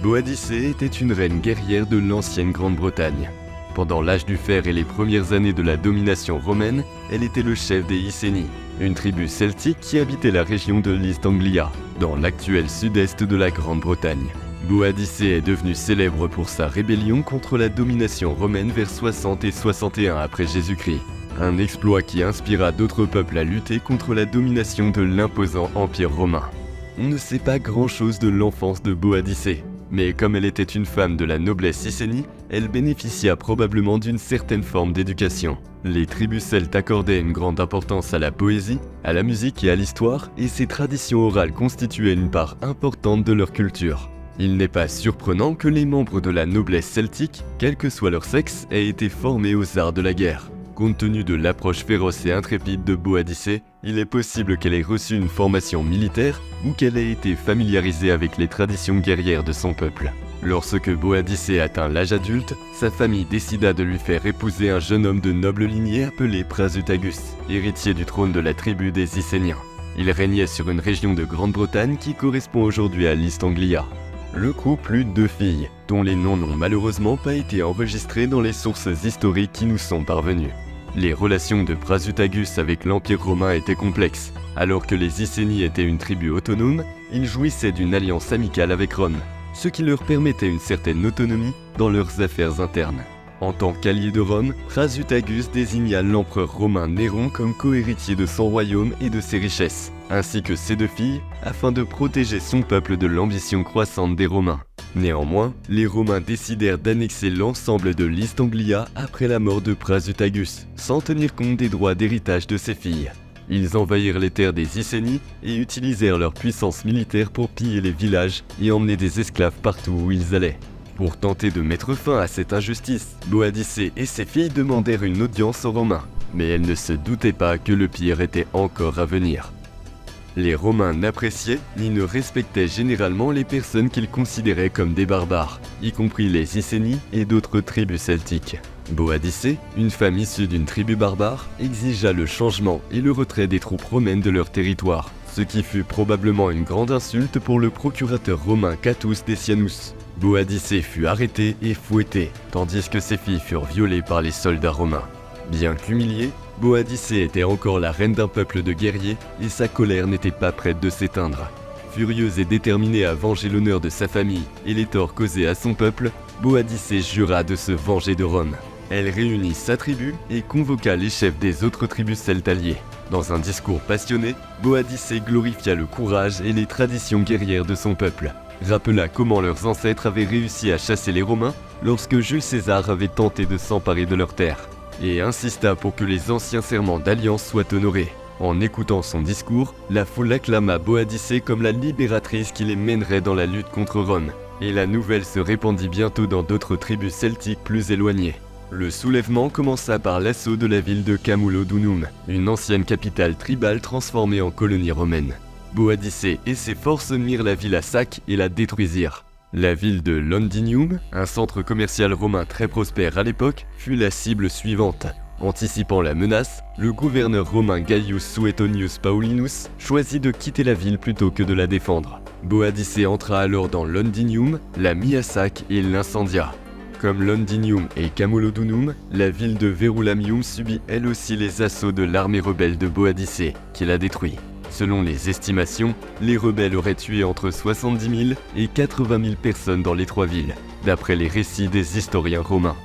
Boadicée était une reine guerrière de l'ancienne Grande-Bretagne. Pendant l'âge du fer et les premières années de la domination romaine, elle était le chef des Iceni, une tribu celtique qui habitait la région de l'East Anglia, dans l'actuel sud-est de la Grande-Bretagne. Boadicée est devenue célèbre pour sa rébellion contre la domination romaine vers 60 et 61 après Jésus-Christ. Un exploit qui inspira d'autres peuples à lutter contre la domination de l'imposant Empire romain. On ne sait pas grand-chose de l'enfance de Boadicée, mais comme elle était une femme de la noblesse icénie, elle bénéficia probablement d'une certaine forme d'éducation. Les tribus celtes accordaient une grande importance à la poésie, à la musique et à l'histoire, et ces traditions orales constituaient une part importante de leur culture. Il n'est pas surprenant que les membres de la noblesse celtique, quel que soit leur sexe, aient été formés aux arts de la guerre. Compte tenu de l'approche féroce et intrépide de Boadicée, il est possible qu'elle ait reçu une formation militaire ou qu'elle ait été familiarisée avec les traditions guerrières de son peuple. Lorsque Boadicée atteint l'âge adulte, sa famille décida de lui faire épouser un jeune homme de noble lignée appelé Prasutagus, héritier du trône de la tribu des Icéniens. Il régnait sur une région de Grande-Bretagne qui correspond aujourd'hui à l'East Anglia. Le couple eut 2 filles, dont les noms n'ont malheureusement pas été enregistrés dans les sources historiques qui nous sont parvenues. Les relations de Prasutagus avec l'Empire romain étaient complexes. Alors que les Icénies étaient une tribu autonome, ils jouissaient d'une alliance amicale avec Rome, ce qui leur permettait une certaine autonomie dans leurs affaires internes. En tant qu'allié de Rome, Prasutagus désigna l'empereur romain Néron comme co-héritier de son royaume et de ses richesses, ainsi que ses 2 filles, afin de protéger son peuple de l'ambition croissante des Romains. Néanmoins, les Romains décidèrent d'annexer l'ensemble de l'East Anglia après la mort de Prasutagus, sans tenir compte des droits d'héritage de ses filles. Ils envahirent les terres des Icénies et utilisèrent leur puissance militaire pour piller les villages et emmener des esclaves partout où ils allaient. Pour tenter de mettre fin à cette injustice, Boadicée et ses filles demandèrent une audience aux Romains, mais elles ne se doutaient pas que le pire était encore à venir. Les Romains n'appréciaient ni ne respectaient généralement les personnes qu'ils considéraient comme des barbares, y compris les Icénies et d'autres tribus celtiques. Boadicée, une femme issue d'une tribu barbare, exigea le changement et le retrait des troupes romaines de leur territoire, ce qui fut probablement une grande insulte pour le procurateur romain Catus Decianus. Boadicée fut arrêtée et fouettée, tandis que ses filles furent violées par les soldats romains. Bien qu'humiliée, Boadicée était encore la reine d'un peuple de guerriers et sa colère n'était pas prête de s'éteindre. Furieuse et déterminée à venger l'honneur de sa famille et les torts causés à son peuple, Boadicée jura de se venger de Rome. Elle réunit sa tribu et convoqua les chefs des autres tribus celtes alliées. Dans un discours passionné, Boadicée glorifia le courage et les traditions guerrières de son peuple, rappela comment leurs ancêtres avaient réussi à chasser les Romains lorsque Jules César avait tenté de s'emparer de leurs terres, et insista pour que les anciens serments d'alliance soient honorés. En écoutant son discours, la foule acclama Boadicée comme la libératrice qui les mènerait dans la lutte contre Rome, et la nouvelle se répandit bientôt dans d'autres tribus celtiques plus éloignées. Le soulèvement commença par l'assaut de la ville de Camulodunum, une ancienne capitale tribale transformée en colonie romaine. Boadicée et ses forces mirent la ville à sac et la détruisirent. La ville de Londinium, un centre commercial romain très prospère à l'époque, fut la cible suivante. Anticipant la menace, le gouverneur romain Gaius Suetonius Paulinus choisit de quitter la ville plutôt que de la défendre. Boadicée entra alors dans Londinium, la mit à sac et l'incendia. Comme Londinium et Camulodunum, la ville de Verulamium subit elle aussi les assauts de l'armée rebelle de Boadicée, qui la détruit. Selon les estimations, les rebelles auraient tué entre 70 000 et 80 000 personnes dans les 3 villes, d'après les récits des historiens romains.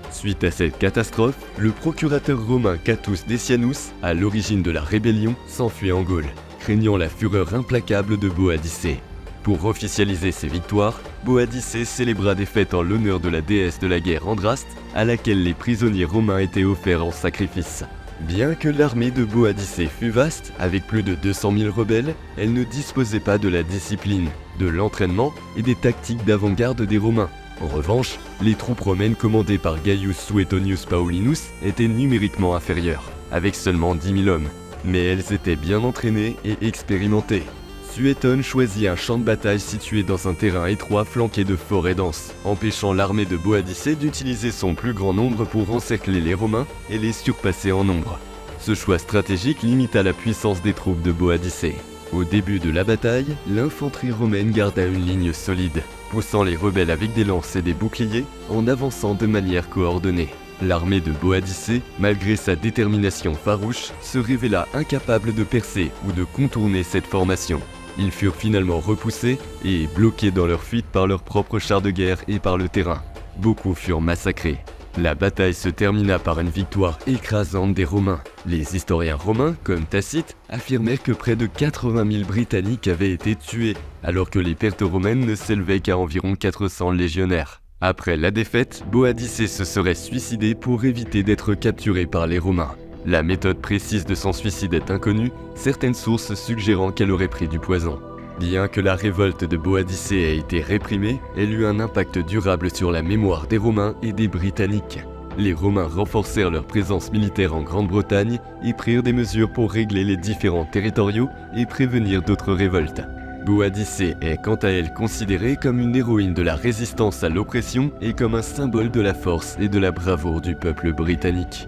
Suite à cette catastrophe, le procurateur romain Catus Decianus, à l'origine de la rébellion, s'enfuit en Gaule, craignant la fureur implacable de Boadicée. Pour officialiser ses victoires, Boadicée célébra des fêtes en l'honneur de la déesse de la guerre Andraste, à laquelle les prisonniers romains étaient offerts en sacrifice. Bien que l'armée de Boadicée fût vaste, avec plus de 200 000 rebelles, elle ne disposait pas de la discipline, de l'entraînement et des tactiques d'avant-garde des Romains. En revanche, les troupes romaines commandées par Gaius Suetonius Paulinus étaient numériquement inférieures, avec seulement 10 000 hommes, mais elles étaient bien entraînées et expérimentées. Suétone choisit un champ de bataille situé dans un terrain étroit flanqué de forêts denses, empêchant l'armée de Boadicée d'utiliser son plus grand nombre pour encercler les Romains et les surpasser en nombre. Ce choix stratégique limita la puissance des troupes de Boadicée. Au début de la bataille, l'infanterie romaine garda une ligne solide, poussant les rebelles avec des lances et des boucliers en avançant de manière coordonnée. L'armée de Boadicée, malgré sa détermination farouche, se révéla incapable de percer ou de contourner cette formation. Ils furent finalement repoussés et bloqués dans leur fuite par leurs propres chars de guerre et par le terrain. Beaucoup furent massacrés. La bataille se termina par une victoire écrasante des Romains. Les historiens romains, comme Tacite, affirmèrent que près de 80 000 Britanniques avaient été tués, alors que les pertes romaines ne s'élevaient qu'à environ 400 légionnaires. Après la défaite, Boadicée se serait suicidé pour éviter d'être capturé par les Romains. La méthode précise de son suicide est inconnue, certaines sources suggérant qu'elle aurait pris du poison. Bien que la révolte de Boadicée ait été réprimée, elle eut un impact durable sur la mémoire des Romains et des Britanniques. Les Romains renforcèrent leur présence militaire en Grande-Bretagne et prirent des mesures pour régler les différends territoriaux et prévenir d'autres révoltes. Boadicée est quant à elle considérée comme une héroïne de la résistance à l'oppression et comme un symbole de la force et de la bravoure du peuple britannique.